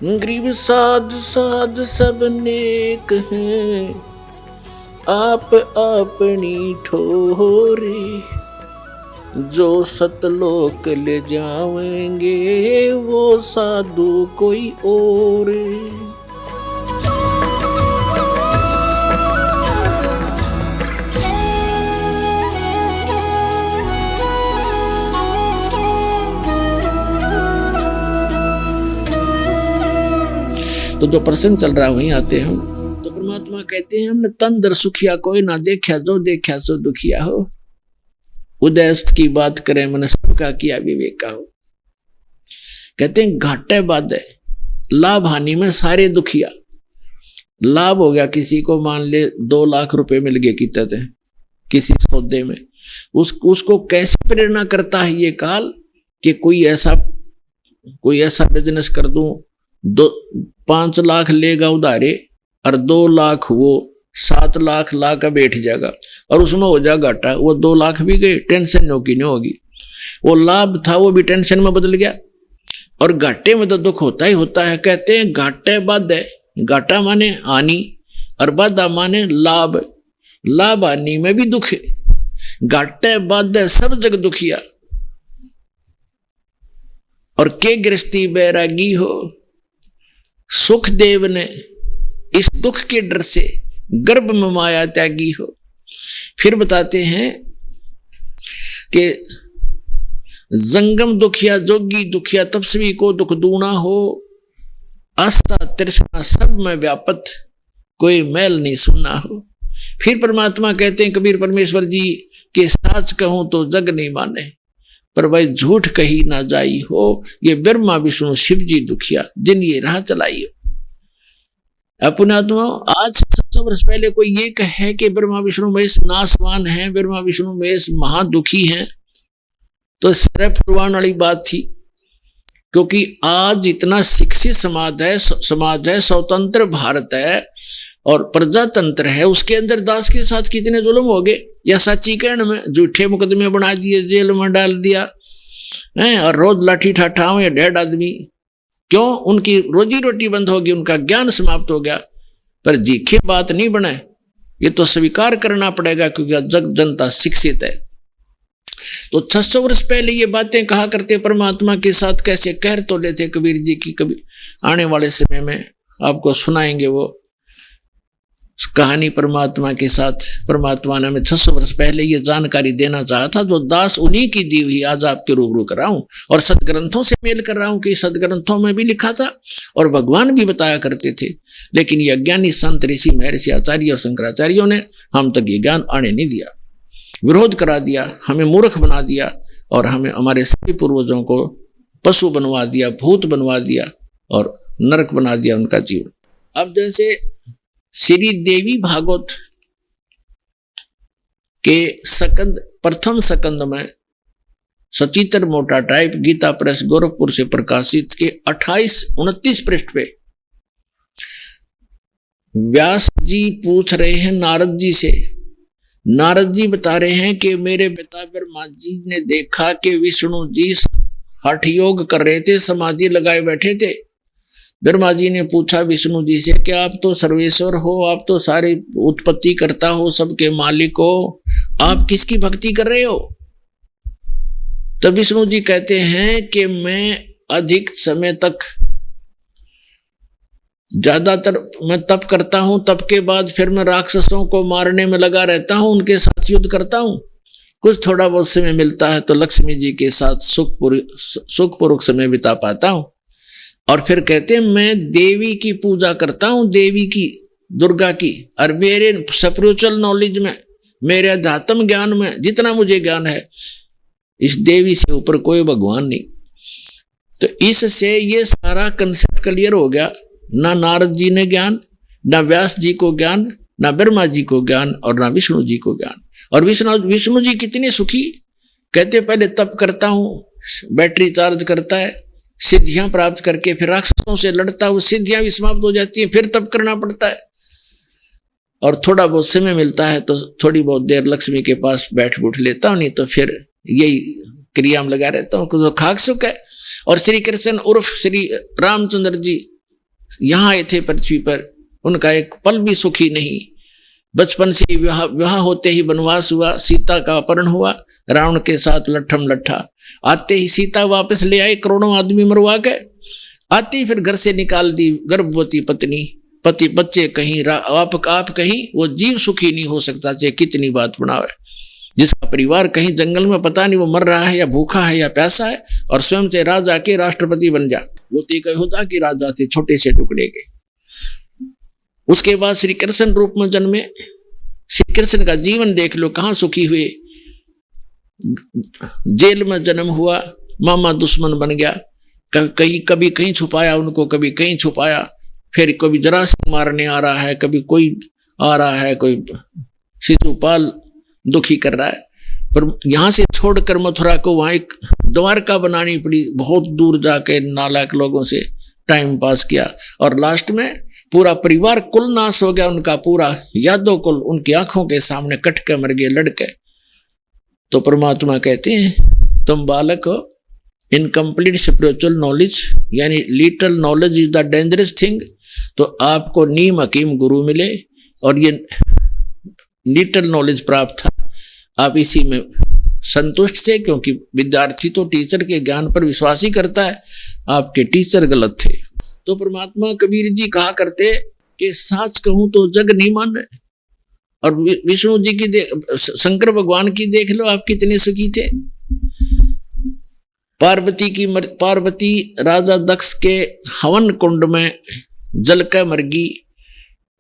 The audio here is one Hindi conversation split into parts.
गरीब साध साध सब नेक हैं, आप अपनी ठोरे, जो सतलोक ले जाएंगे वो साधु कोई और। तो जो प्रसंग चल रहा है वहीं आते हैं हम। तो परमात्मा कहते हैं हमने तन दर सुखिया कोई ना देखा, जो देखा सो दुखिया हो। उदयस्त की बात करें मैंने सबका किया विवेका हो। कहते हैं घाटे बाधे लाभ हानि में सारे दुखिया। लाभ हो गया किसी को, मान ले 2 लाख रुपए मिल गए कितने किसी सौदे में, उसको कैसे प्रेरणा करता है ये काल कि कोई ऐसा बिजनेस कर दूं, 5 लाख लेगा उधारे और 2 लाख वो 7 लाख ला का बैठ जाएगा और उसमें हो जाएगा घाटा। वो 2 लाख भी गए, टेंशन नहीं होगी। वो लाभ था वो भी टेंशन में बदल गया। और घाटे में तो दुख होता ही होता है। कहते हैं घाटे बाधे, घाटा माने हानि और बाधा माने लाभ। लाभ हानि में भी दुख है। घाटे बाधे सब जग दुखिया और के गृहस्थी बैरागी हो। सुखदेव ने इस दुख के डर से गर्भ में माया त्यागी हो। फिर बताते हैं कि जंगम दुखिया जोगी दुखिया तपस्वी को दुख दूना हो। आस्था तृष्णा सब में व्यापत कोई मैल नहीं सुनना हो। फिर परमात्मा कहते हैं कबीर परमेश्वर जी के साच कहूं तो जग नहीं माने, पर भाई झूठ कही ना जाई हो। ये ब्रह्मा विष्णु शिव जी दुखिया जिन ये राह चलाई हो। अपने आत्मा आज 700 वर्ष पहले कोई ये कहे कि ब्रह्मा विष्णु महेश नासवान है, ब्रह्मा विष्णु महेश महादुखी हैं, तो सिर फुलवाने वाली बात थी। क्योंकि आज इतना शिक्षित समाज है, स्वतंत्र भारत है और प्रजातंत्र है, उसके अंदर दास के साथ कितने जुल्म हो गए। या सच्चीकरण में झूठे मुकदमे बना दिए, जेल में डाल दिया है और रोज लाठी ठाठाओं या 1.5 आदमी। क्यों? उनकी रोजी रोटी बंद होगी, उनका ज्ञान समाप्त हो गया। पर जीखे बात नहीं बने, ये तो स्वीकार करना पड़ेगा क्योंकि जग जनता शिक्षित है। तो 600 वर्ष पहले ये बातें कहा करते परमात्मा के साथ कैसे कह तो लेते कबीर जी की। कभी आने वाले समय में आपको सुनाएंगे वो कहानी परमात्मा के साथ। परमात्मा ने हमें 600 वर्ष पहले ये जानकारी देना चाहा था, जो दास उन्हीं की दी हुई आज आपके रूबरू कर रहा हूं और सदग्रंथों से मेल कर रहा हूं कि सदग्रंथों में भी लिखा था और भगवान भी बताया करते थे। लेकिन ये अज्ञानी संत ऋषि महर्षि आचार्य और शंकराचार्यों ने हम तक ये ज्ञान आने नहीं दिया, विरोध करा दिया, हमें मूर्ख बना दिया और हमें हमारे सभी पूर्वजों को पशु बनवा दिया, भूत बनवा दिया और नरक बना दिया उनका जीवन। अब जैसे श्री देवी भागवत के सकंद प्रथम सकंद में सचित्र मोटा टाइप गीता प्रेस गोरखपुर से प्रकाशित के 28-29 पृष्ठ पे व्यास जी पूछ रहे हैं नारद जी से। नारद जी बता रहे हैं कि मेरे पिता ब्रह्मा जी ने देखा कि विष्णु जी हठ योग कर रहे थे, समाधि लगाए बैठे थे। ब्रह्मा जी ने पूछा विष्णु जी से कि आप तो सर्वेश्वर हो, आप तो सारी उत्पत्ति करता हो, सबके मालिक हो, आप किसकी भक्ति कर रहे हो? तो विष्णु जी कहते हैं कि मैं अधिक समय तक ज्यादातर मैं तप करता हूं, तप के बाद फिर मैं राक्षसों को मारने में लगा रहता हूं, उनके साथ युद्ध करता हूं। कुछ थोड़ा बहुत समय मिलता है तो लक्ष्मी जी के साथ सुखपूर्वक समय बिता पाता हूं। और फिर कहते हैं मैं देवी की पूजा करता हूं, देवी की, दुर्गा की, और मेरे स्पिरिचुअल नॉलेज में, मेरे अध्यात्म ज्ञान में जितना मुझे ज्ञान है, इस देवी से ऊपर कोई भगवान नहीं। तो इससे ये सारा कंसेप्ट क्लियर हो गया। ना नारद जी ने ज्ञान, ना व्यास जी को ज्ञान, ना ब्रह्मा जी को ज्ञान और ना विष्णु जी को ज्ञान। और विष्णु जी कितने सुखी, कहते पहले तप करता हूं, बैटरी चार्ज करता है, सिद्धियां प्राप्त करके फिर राक्षसों से लड़ता हूं, सिद्धियां भी समाप्त हो जाती हैं, फिर तप करना पड़ता है और थोड़ा बहुत समय मिलता है तो थोड़ी बहुत देर लक्ष्मी के पास बैठ उठ लेता हूं, नहीं तो फिर यही क्रिया में लगा रहता हूं। तो खाक सुख है। और श्री कृष्ण उर्फ श्री रामचंद्र जी यहाँ आए थे पृथ्वी पर, उनका एक पल भी सुखी नहीं। बचपन से ही विवाह होते ही वनवास हुआ, सीता का अपहरण हुआ रावण के साथ लट्ठम लट्ठा। आते ही सीता वापस ले आए, करोड़ों आदमी मरवा के। आते ही फिर घर से निकाल दी गर्भवती पत्नी, पति बच्चे कहीं, आप कहीं, वो जीव सुखी नहीं हो सकता चाहे कितनी बात बनावे। जिसका परिवार कहीं जंगल में पता नहीं वो मर रहा है या भूखा है या प्यासा है, और स्वयं से राजा के राष्ट्रपति बन जा। वो तो यहूदा के राजा थे, छोटे से टुकड़े के। उसके बाद श्री कृष्ण रूप में जन्मे। श्री कृष्ण का जीवन देख लो, कहां सुखी हुए। जेल में जन्म हुआ, मामा दुश्मन बन गया, कभी कहीं छुपाया उनको, कभी कहीं छुपाया। फिर कभी जरासंध मारने आ रहा है, कभी कोई आ रहा है, कोई शिशुपाल दुखी कर रहा है। पर यहां से छोड़कर मथुरा को वहां एक द्वारका बनानी पड़ी, बहुत दूर जाके नालायक लोगों से टाइम पास किया, और लास्ट में पूरा परिवार कुल नाश हो गया उनका, पूरा यादव कुल उनकी आंखों के सामने कट के मर गए लड़के। तो परमात्मा कहते हैं तुम बालक हो, इनकम्प्लीट स्पिरिचुअल नॉलेज, यानी little knowledge is the dangerous thing. तो आपको नीम हकीम गुरु मिले और ये लिटल नॉलेज प्राप्त था, आप इसी में संतुष्ट थे, क्योंकि विद्यार्थी तो टीचर के ज्ञान पर विश्वास ही करता है। आपके टीचर गलत थे। तो परमात्मा कबीर जी कहा करते कि साच कहूं तो जग नहीं माने। और विष्णु जी की शंकर भगवान की देख लो, आप कितने सुखी थे। पार्वती राजा दक्ष के हवन कुंड में जल कर मर गई,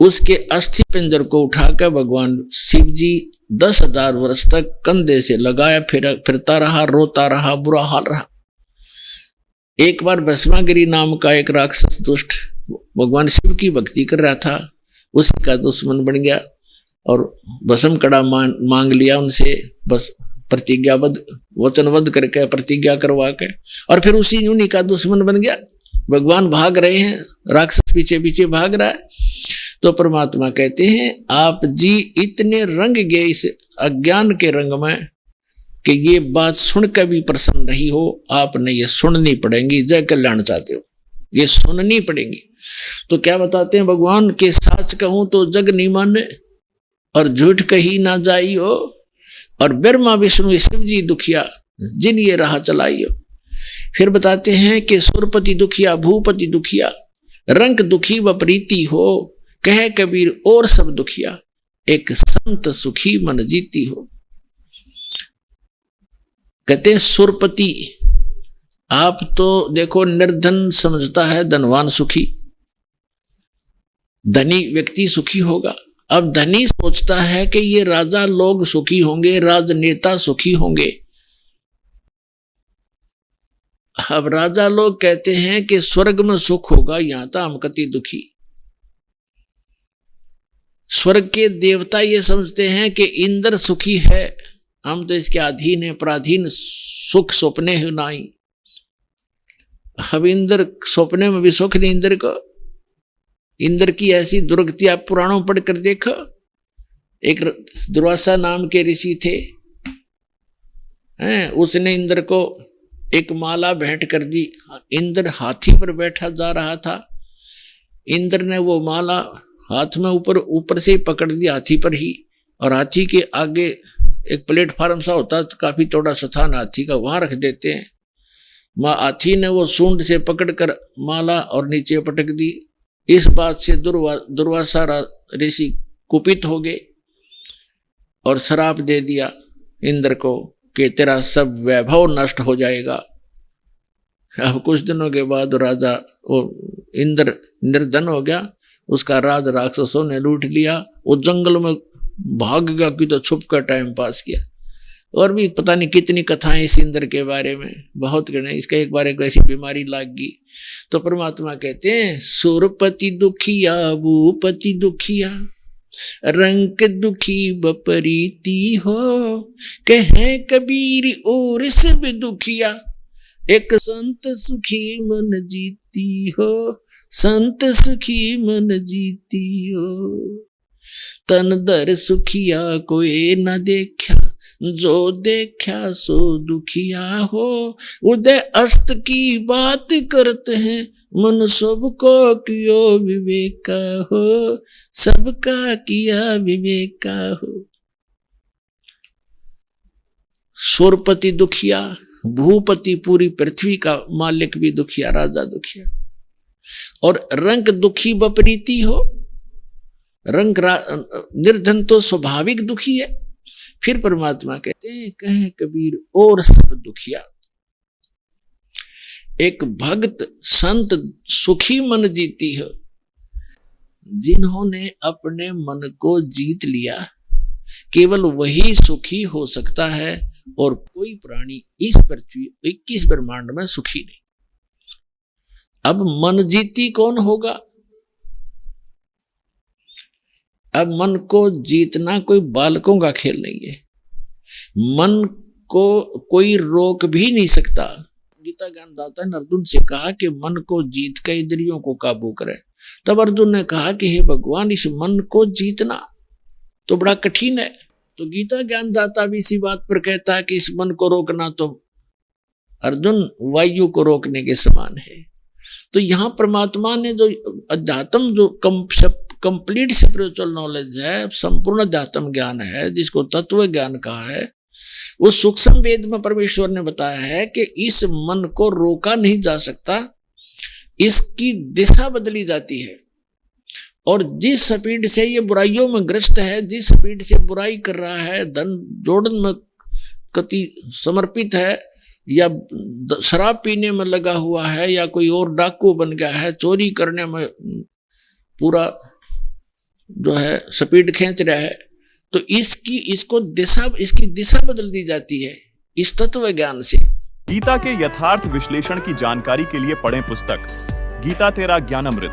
उसके अस्थि पिंजर को उठाकर भगवान शिव जी 10,000 वर्ष तक कंधे से लगाया, फिरता रहा, रोता रहा, बुरा हाल रहा। एक बार भस्मागिरी नाम का एक राक्षस दुष्ट भगवान शिव की भक्ति कर रहा था, उसी का दुश्मन बन गया और भस्म कड़ा मांग लिया उनसे, बस प्रतिज्ञाबद्ध वचनबद्ध करके प्रतिज्ञा करवा के, और फिर उन्हीं का दुश्मन बन गया। भगवान भाग रहे हैं, राक्षस पीछे पीछे भाग रहा है। तो परमात्मा कहते हैं आप जी इतने रंग गए इस अज्ञान के रंग में कि ये बात सुनकर भी प्रसन्न रही हो, आपने ये सुननी पड़ेगी। जय कल्याण चाहते हो, ये सुननी पड़ेगी। तो क्या बताते हैं भगवान के साच कहूं तो जग नहीं माने, और झूठ कही ना जाई हो, और ब्रह्मा विष्णु शिव जी दुखिया जिन ये राह चलाई हो। फिर बताते हैं कि सुरपति दुखिया भूपति दुखिया, रंग दुखी व प्रीति हो, कहे कबीर और सब दुखिया, एक संत सुखी मन जीती हो। कहते सुरपति, आप तो देखो निर्धन समझता है धनवान सुखी, धनी व्यक्ति सुखी होगा। अब धनी सोचता है कि ये राजा लोग सुखी होंगे, राजनेता सुखी होंगे। अब राजा लोग कहते हैं कि स्वर्ग में सुख होगा, यहां तो हम कति दुखी। स्वर्ग के देवता ये समझते हैं कि इंद्र सुखी है, हम तो इसके अधीन है, पराधीन, सुख सपने ही नहीं। अब इंद्र सपने में भी सुख नहीं इंद्र को। इंद्र की ऐसी दुर्गति आप पुराणों पढ़ कर देखो। एक दुर्वासा नाम के ऋषि थे, उसने इंद्र को एक माला भेंट कर दी। इंद्र हाथी पर बैठा जा रहा था, इंद्र ने वो माला हाथ में ऊपर से पकड़ दी हाथी पर ही, और हाथी के आगे एक प्लेटफार्म सा होता है, काफी चौड़ा स्थान हाथी का, वहां रख देते हैं। हाथी ने वो सूंड से पकड़कर माला और नीचे पटक दी। इस बात से दुर्वासा ऋषि कुपित हो गए और श्राप दे दिया इंद्र को कि तेरा सब वैभव नष्ट हो जाएगा। अब कुछ दिनों के बाद राजा इंद्र निर्धन हो गया, उसका राज राक्षसों ने लूट लिया। वो जंगल में भाग गया कि तो छुप कर टाइम पास किया। और भी पता नहीं कितनी कथाएं इस इंद्र के बारे में, बहुत करने। इसका एक बार एक ऐसी बीमारी लग गई। तो परमात्मा कहते हैं सुरपति दुखिया भूपति दुखिया, रंग दुखी बपरीति हो, कहे कबीर और सब दुखिया, एक संत सुखी मन जीती हो, संत सुखी मन जीती हो। तन दर सुखिया कोई न देखा, जो देखा सो दुखिया हो। उदय अस्त की बात करते हैं, मन सबको कियो विवेका हो, सबका किया विवेका हो। शोरपति दुखिया, भूपति पूरी पृथ्वी का मालिक भी दुखिया, राजा दुखिया। और रंग दुखी विपरीती हो, रंग निर्धन तो स्वाभाविक दुखी है। फिर परमात्मा कहते हैं, कहे कबीर और सब दुखिया। एक भक्त संत सुखी मन जीती है, जिन्होंने अपने मन को जीत लिया, केवल वही सुखी हो सकता है और कोई प्राणी इस पृथ्वी 21 ब्रह्मांड में सुखी नहीं। अब मन जीती कौन होगा? अब मन को जीतना कोई बालकों का खेल नहीं है। मन को कोई रोक भी नहीं सकता। गीता ज्ञानदाता ने अर्जुन से कहा कि मन को जीत कर इंद्रियों को काबू करे। तब अर्जुन ने कहा कि हे भगवान, इस मन को जीतना तो बड़ा कठिन है। तो गीता ज्ञानदाता भी इसी बात पर कहता है कि इस मन को रोकना तो अर्जुन वायु को रोकने के समान है। तो यहां परमात्मा ने जो अध्यात्म, जो कंप्लीट स्पिरिचुअल नॉलेज है, संपूर्ण अध्यात्म ज्ञान है, जिसको तत्व ज्ञान कहा है, उस सूक्ष्म वेद में परमेश्वर ने बताया है कि इस मन को रोका नहीं जा सकता, इसकी दिशा बदली जाती है। और जिस स्पीड से ये बुराइयों में ग्रस्त है, जिस स्पीड से बुराई कर रहा है, धन जोड़न में कति समर्पित है, या शराब पीने में लगा हुआ है, या कोई और डाकू बन गया है, चोरी करने में पूरा जो है स्पीड खींच रहा है, तो इसकी दिशा बदल दी जाती है इस तत्व ज्ञान से। गीता के यथार्थ विश्लेषण की जानकारी के लिए पढ़ें पुस्तक गीता तेरा ज्ञानामृत।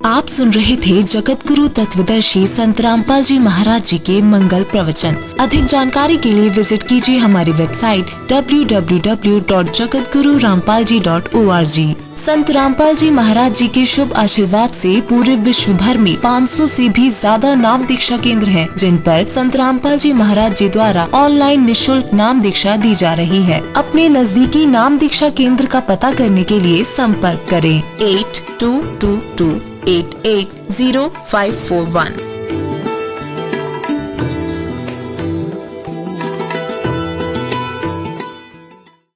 आप सुन रहे थे जगत गुरु तत्वदर्शी संत रामपाल जी महाराज जी के मंगल प्रवचन। अधिक जानकारी के लिए विजिट कीजिए हमारी वेबसाइट www.jagatgururampalji.org। संत रामपाल जी महाराज जी के शुभ आशीर्वाद से पूरे विश्व भर में 500 से भी ज्यादा नाम दीक्षा केंद्र हैं, जिन पर संत रामपाल जी महाराज जी द्वारा ऑनलाइन निशुल्क नाम दीक्षा दी जा रही है। अपने नजदीकी नाम दीक्षा केंद्र का पता करने के लिए संपर्क करें 8222880541।